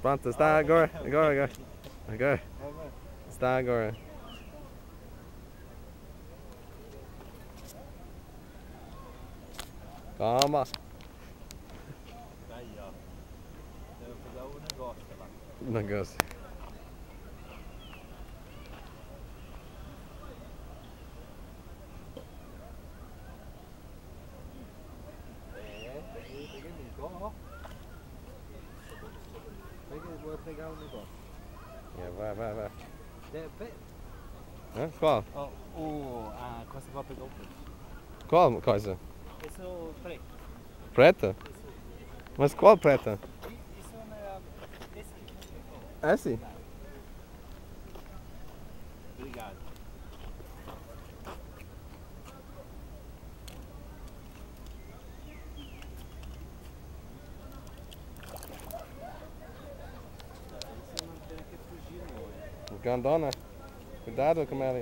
Pronto, está agora. Agora. Está agora. Calma. Aí, ó. Eu vou pegar o negócio lá. Negócio. Peguei mesmo, ó. Vou pegar o negócio. Vai. Pega. Hã? Qual? Ó, a Costa vai pegar o peixe. Qual coisa? Esse é o preto. Preta? Mas qual preta? Isso não é. Esse aqui. Esse? Obrigado. Esse não tem que fugir, não. Grandona? Cuidado com ela.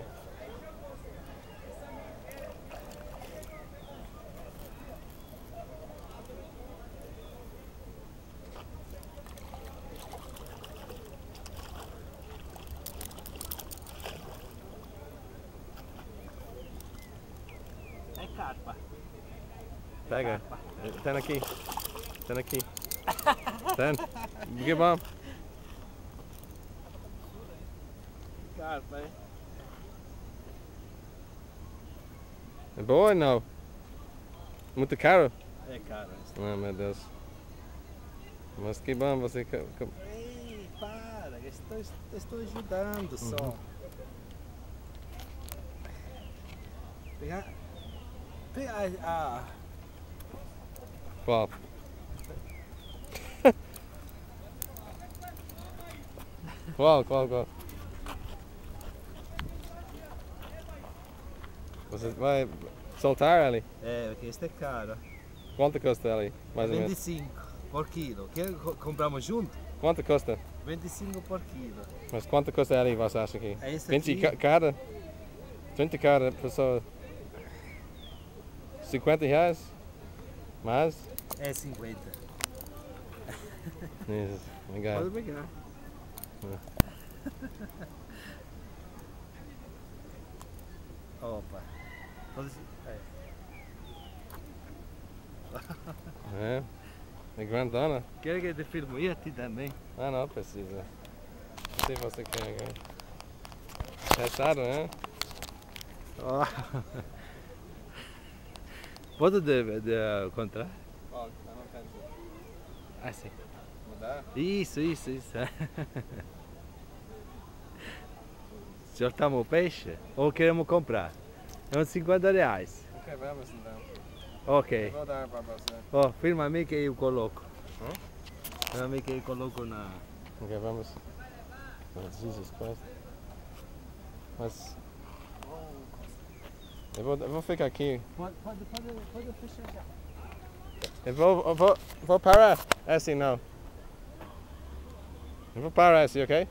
É carpa. Pega. Tem aqui. Tem. Que bom. Carpa, hein? É boa ou não? Muito caro? É caro. Ah, meu Deus. Mas que bom você... Ei, para. Estou ajudando só. Pegar a... Qual? Qual? Você vai soltar ali? É, porque este é caro. Quanto custa ali? Mais ou menos. 25 por quilo. Quer compramos junto? Quanto custa? 25 por quilo. Mas quanto custa ali, você acha aqui? É esse 20 aqui? cada? 20 cada pessoa. 50 reais? Mais? É 50. Isso, obrigado. Pode pegar. Opa. É grandona? Quer que eu te filme e a ti também? Ah, não precisa. Se você quer. Fechado, né? Pode contar? Pode, não pensa. Assim. Mudar? Isso. Sortamos o peixe ou queremos comprar? É uns 50 reais. Ok, vamos então. Ok. Vou dar para você. Ó, firma a mim que eu coloco. Hã? Firma a mim que eu coloco na... Ok, vamos. Oh, Jesus Christ. Mas. Eu vou ficar aqui. Pode fechar já. Eu vou parar. Assim não. Eu vou parar assim, ok?